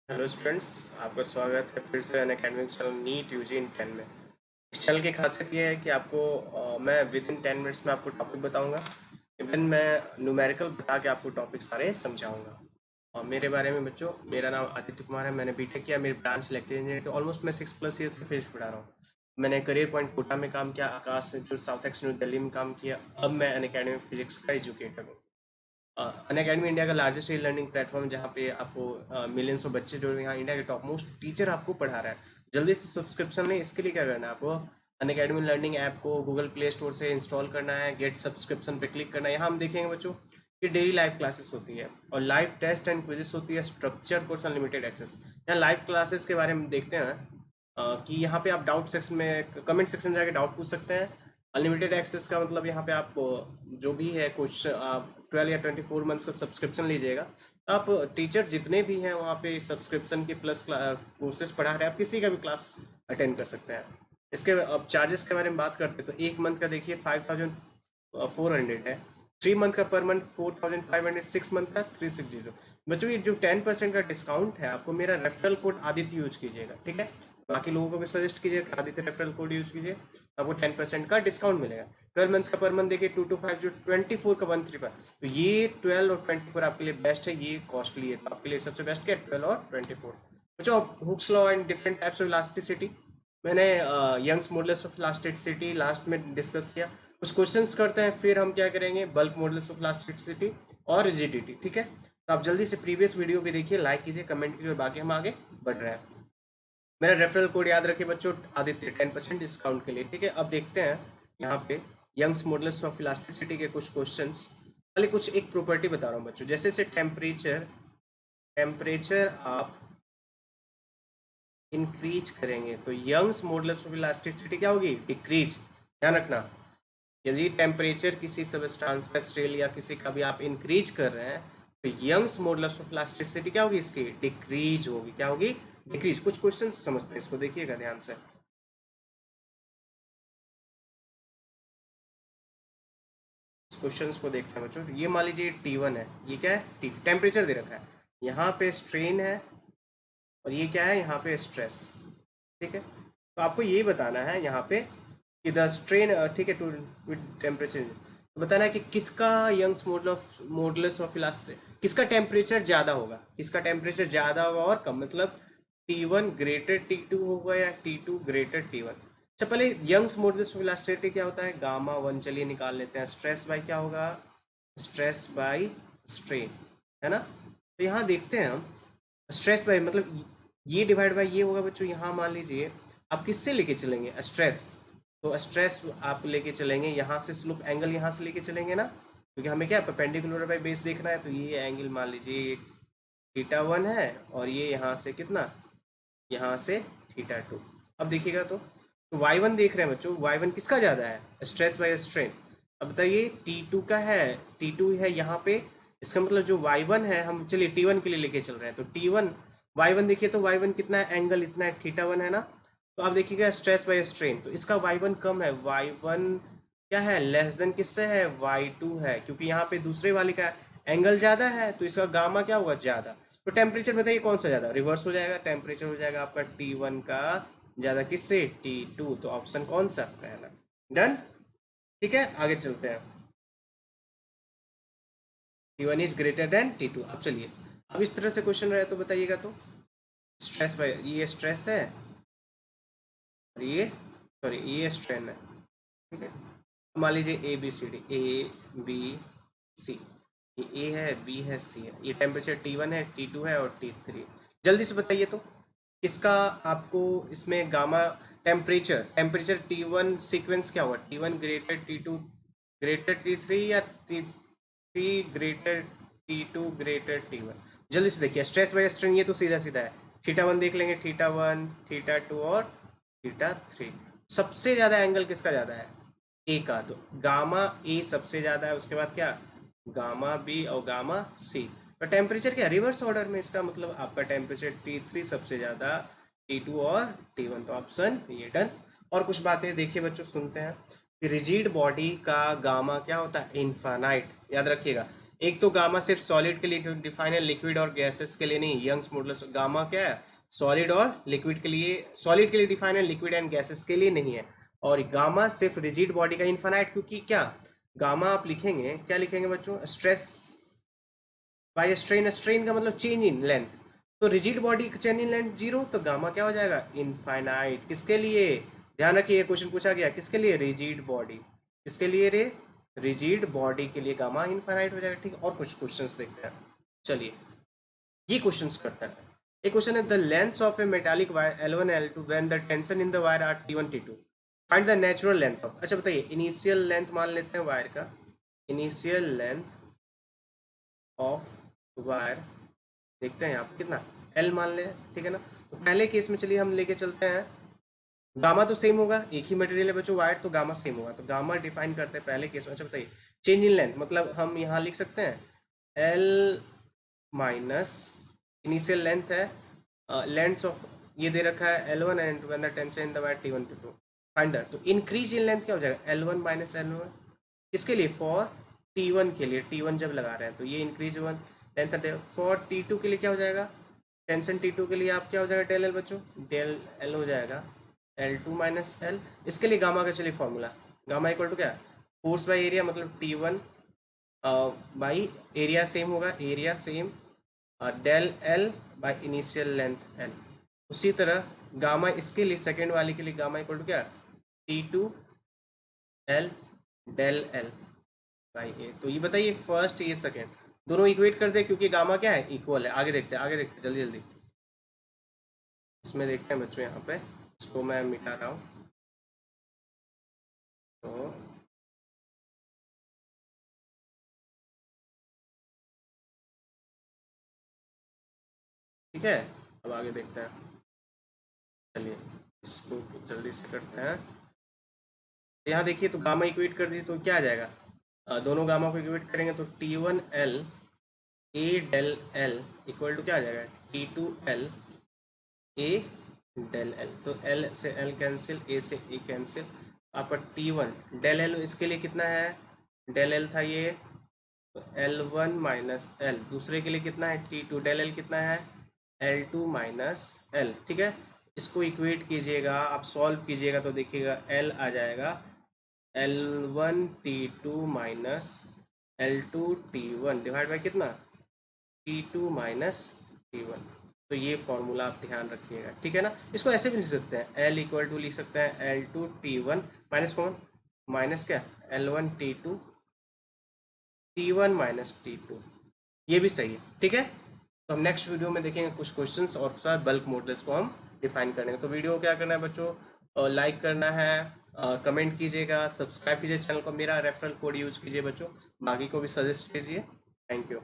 Hello students, आपका स्वागत है फिर से Unacademy channel NEET UG in 10 में। इस चैनल की खासियत ये है कि आपको मैं विद इन 10 मिनट्स में आपको टॉपिक बताऊंगा। इवन मैं न्यूमेरिकल बता के आपको टॉपिक सारे समझाऊंगा। और मेरे बारे में बच्चों, मेरा नाम आदित्य कुमार है। मैंने बीटेक किया, मेरी ब्रांच इलेक्ट्रिकल इंजीनियरिंग। तो ऑलमोस्ट मैं 6+ ईयर से फिजिक्स पढ़ा रहा हूँ। मैंने करियर पॉइंट कोटा में काम किया, आकाश जो साउथ एक्स न्यू दिल्ली में काम किया। अब मैं अनअकैडमी फिजिक्स का एजुकेटर हूँ। अनअकैडमी इंडिया का लार्जेस्ट ई लर्निंग प्लेटफॉर्म, जहाँ पे आपको मिलियंस ऑफ बच्चे जो यहाँ इंडिया के टॉप मोस्ट टीचर आपको पढ़ा रहा है। जल्दी से सब्सक्रिप्शन लें। इसके लिए क्या करना है आपको? अनअकैडमी लर्निंग ऐप को गूगल प्ले स्टोर से इंस्टॉल करना है, गेट सब्सक्रिप्शन पे क्लिक करना है। यहाँ हम देखेंगे बच्चों कि डेली लाइव क्लासेस होती है और लाइव टेस्ट एंड क्विजेस होती है, स्ट्रक्चर कोर्स अनलिमिटेड एक्सेस। यहाँ लाइव क्लासेस के बारे में देखते हैं कि यहाँ पे आप डाउट सेक्शन में, कमेंट सेक्शन में जाके डाउट पूछ सकते हैं। अनलिमिटेड एक्सेस का मतलब यहाँ पे आप जो भी है कुछ आप 12 या 24 मंथ्स का सब्सक्रिप्शन लीजिएगा। आप टीचर जितने भी हैं वहाँ पे सब्सक्रिप्शन के प्लस कोर्सेज पढ़ा रहे हैं, आप किसी का भी क्लास अटेंड कर सकते हैं। इसके अब चार्जेस के बारे में बात करते हैं तो 1 मंथ का देखिए 5400 है। 3 मंथ का पर मंथ 4500, 6 मंथ का 360। बच्चों ये जो 10% का डिस्काउंट है, आपको मेरा रेफरल कोड आदित्य यूज कीजिएगा, ठीक है। बाकी लोगों को भी सजेस्ट कीजिए आदित्य रेफरल कोड यूज कीजिए, आपको 10% का डिस्काउंट मिलेगा। 12 मंथ्स का पर मंथ देखिए 225, जो 24 का 135। तो ये 12 और 24 आपके लिए बेस्ट है, ये कॉस्टली है। तो आपके लिए सबसे बेस्ट क्या है? 12 और 24। बच्चों Hooke's law and different types of elasticity, मैंने Young's modulus of elasticity last में डिस्कस किया। कुछ क्वेश्चंस करते हैं, फिर हम क्या करेंगे? बल्क मॉडल्स ऑफ इलास्टिसिटी और रिजिडिटी, ठीक है। तो आप जल्दी से प्रीवियस वीडियो भी देखिए, लाइक कीजिए, कमेंट कीजिए, बाकी हम आगे बढ़ रहे हैं। मेरा रेफरल कोड याद रखिए बच्चों, आदित्य, 10% डिस्काउंट के लिए, ठीक है। अब देखते हैं यहाँ पे यंग्स मॉडल्स ऑफ इलास्टिसिटी के कुछ क्वेश्चंस। पहले कुछ एक प्रॉपर्टी बता रहा हूँ बच्चों, जैसे से टेम्परेचर टेम्परेचर आप इंक्रीज करेंगे तो यंग्स मॉडल्स ऑफ इलास्टिसिटी क्या होगी? डिक्रीज। ध्यान रखना, यदि टेम्परेचर किसी सबस्टांस का, स्टेल या किसी का भी आप इंक्रीज कर रहे हैं तो यंग्स मॉडल्स ऑफ इलास्टिसिटी क्या होगी? इसकी डिक्रीज होगी। क्या होगी? डिक्रीज। कुछ क्वेश्चन समझते हैं, इसको देखिएगा ध्यान से। क्वेश्चंस को देखते हैं बच्चों। ये मान लीजिए T1 है, ये क्या है? टी टेम्परेचर दे रखा है, यहाँ पे स्ट्रेन है, और ये क्या है? यहाँ पे स्ट्रेस, ठीक है। तो आपको ये बताना है यहाँ पे कि द स्ट्रेन, ठीक है, टू विद टेम्परेचर, तो बताना है कि किसका यंग्स मॉडुलस ऑफ इलास्टिक, किसका टेम्परेचर ज़्यादा होगा, किसका टेम्परेचर ज़्यादा होगा और कम, मतलब T1 ग्रेटर T2 होगा या T2 ग्रेटर T1। अच्छा, पहले यंग्स मॉडुलस ऑफ इलास्टिसिटी क्या होता है? गामा 1 चलिए निकाल लेते हैं। स्ट्रेस बाई क्या होगा? स्ट्रेस बाई स्ट्रेन, है ना। तो यहाँ देखते हैं हम, स्ट्रेस बाई मतलब ये डिवाइड बाई ये होगा बच्चों। यहाँ मान लीजिए आप किससे लेके चलेंगे? स्ट्रेस, तो स्ट्रेस आप लेके चलेंगे यहाँ से, स्लोप एंगल यहाँ से लेके चलेंगे ना, क्योंकि हमें क्या परपेंडिकुलर बाई बेस देखना है। तो ये एंगल मान लीजिए θ1 है, और ये यहाँ से कितना? यहाँ से θ2। अब देखिएगा तो y1 देख रहे हैं बच्चों, y1 किसका ज़्यादा है? Stress by strain. अब बताइए T2 का है, T2 है यहाँ पे। इसका मतलब जो y1 है, हम चलिए T1 के लिए लेके चल रहे हैं, तो T1 y1 देखिए, तो y1 कितना है? एंगल इतना है, θ1 है ना। तो आप देखिएगा स्ट्रेस बाय स्ट्रेन, तो इसका y1 कम है, y1 क्या है? लेस देन किससे है? y2 है, क्योंकि यहाँ पे दूसरे वाले का एंगल ज़्यादा है, तो इसका गामा क्या होगा? ज़्यादा। तो टेम्परेचर बताइए कौन सा ज़्यादा? रिवर्स हो जाएगा, टेम्परेचर हो जाएगा आपका T1 का ज़्यादा किससे? T2। तो ऑप्शन कौन सा? पहला। डन, ठीक है, आगे चलते हैं। T1 is greater than T2। अब चलिए, अब इस तरह से क्वेश्चन रहे तो बताइएगा। तो स्ट्रेस बाय, ये स्ट्रेस है और ये, सॉरी, ये स्ट्रेन है, ठीक है। मान लीजिए ABCD, ABC, ये ए है, बी है, सी है। ये टेम्परेचर T1 है, T2 है और T3। जल्दी से बताइए तो किसका आपको इसमें गामा टेम्परेचर, T1 सीक्वेंस क्या होगा? T1 greater T2 greater T3 या T3 greater T2 greater T1? जल्दी से देखिए, स्ट्रेस बाय स्ट्रेन ये तो सीधा सीधा है। θ1 देख लेंगे, θ1, θ2 और θ3। सबसे ज़्यादा एंगल किसका ज़्यादा है? ए का। तो गामा ए सबसे ज़्यादा है, उसके बाद क्या? गामा बी और गामा सी। तो टेम्परेचर क्या? रिवर्स ऑर्डर में, इसका मतलब आपका टेम्परेचर T3 सबसे ज़्यादा, T2 और T1। तो ऑप्शन ये डन। और कुछ बातें देखिए बच्चों, सुनते हैं कि रिजिड बॉडी का गामा क्या होता है? इनफाइनाइट। याद रखिएगा, एक तो गामा सिर्फ सॉलिड के लिए डिफाइन है, लिक्विड और गैसेस के लिए नहीं। यंग्स मॉडुलस गामा क्या है, सॉलिड और लिक्विड के लिए, सॉलिड के लिए डिफाइन है, लिक्विड एंड गैसेस के लिए नहीं है। और गामा सिर्फ रिजिड बॉडी का इनफाइनाइट, क्योंकि क्या गामा आप लिखेंगे, क्या लिखेंगे बच्चों, स्ट्रेस बाय स्ट्रेन, स्ट्रेन का मतलब चेंज इन लेंथ, तो rigid body change in length zero, तो गामा क्या हो जाएगा, इनफाइनाइट। किसके लिए, ध्यान रखिए क्वेश्चन पूछा गया किसके लिए, रिजिड बॉडी, किसके लिए रे, रिजिड बॉडी के लिए गामा इनफाइनाइट हो जाएगा। ठीक है, और कुछ क्वेश्चंस देखते हैं, चलिए ये क्वेश्चंस करते हैं। एक क्वेश्चन है, the length of a metallic wire L1 L2 when the tension in the wire are T1 T2 find the natural length of. अच्छा बताइए, इनिशियल लेंथ मान लेते हैं वायर का, इनिशियल लेंथ ऑफ वायर देखते हैं यहाँ पे कितना, L मान ले, ठीक है ना। तो पहले केस में चलिए हम लेके चलते हैं, गामा तो सेम होगा, एक ही मटेरियल है बच्चों वायर, तो गामा सेम होगा, तो गामा डिफाइन करते हैं पहले केस में। अच्छा बताइए, चेंज इन लेंथ मतलब हम यहाँ लिख सकते हैं L माइनस इनिशियल लेंथ है, लेंथ ऑफ ये दे रखा है L1 and when the tension in the wire T1 T2 find the, तो इंक्रीज इन लेंथ क्या हो जाएगा, L1 माइनस L1 किसके लिए, फॉर T1 के लिए, T1 जब लगा रहे हैं तो ये इंक्रीज वन लेंथ है। फॉर T2 के लिए क्या हो जाएगा, टेंशन T2 के लिए आप क्या हो जाएगा, डेल एल बच्चों, डेल एल हो जाएगा L2 माइनस एल। इसके लिए गामा का चलिए फॉर्मूला, गामा इक्वल टू क्या, फोर्स बाई एरिया, मतलब T1 बाई एरिया सेम होगा, area same, del L by initial length L. उसी तरह गामा इसके लिए, सेकेंड वाले के लिए गामा इक्वल टू क्या, T2 L del L by A. तो ये बताइए फर्स्ट ये सेकेंड दोनों इक्वेट कर दे, क्योंकि गामा क्या है, इक्वल है। आगे देखते हैं, आगे देखते हैं, जल्दी जल्दी इसमें देखते हैं बच्चों, यहाँ पे इसको मैं मिटा रहा हूँ, तो ठीक है। अब आगे देखते हैं, चलिए इसको जल्दी से करते हैं। यहाँ देखिए, तो गामा इक्वेट कर दी तो क्या आ जाएगा, दोनों गामा को इक्वेट करेंगे तो T1 L A del L equal to क्या आ जाएगा, T2 L A del L. तो एल से एल कैंसिल, ए से ए कैंसिल, आपका T1 डेल एल इसके लिए कितना है, डेल एल था ये, तो L1 माइनस एल, दूसरे के लिए कितना है, T2 डेल एल कितना है, L2 माइनस एल। ठीक है, इसको इक्वेट कीजिएगा, आप सॉल्व कीजिएगा तो देखिएगा L आ जाएगा L1 T2 minus L2 T1 divide by कितना, T2 माइनस T1। तो ये फॉर्मूला आप ध्यान रखिएगा, ठीक है ना। इसको ऐसे भी लिख सकते हैं, L इक्वल टू लिख सकते हैं L2 T1 माइनस कौन, माइनस क्या, L1 T2 T1 minus T2, ये भी सही है, ठीक है। तो हम नेक्स्ट वीडियो में देखेंगे कुछ क्वेश्चंस और साथ बल्क मॉडल्स को हम डिफाइन करेंगे। तो वीडियो को क्या करना है बच्चों, लाइक करना है, कमेंट कीजिएगा, सब्सक्राइब कीजिए चैनल को, मेरा रेफरल कोड यूज कीजिए बच्चों, बाकी को भी सजेस्ट कीजिए। Thank you.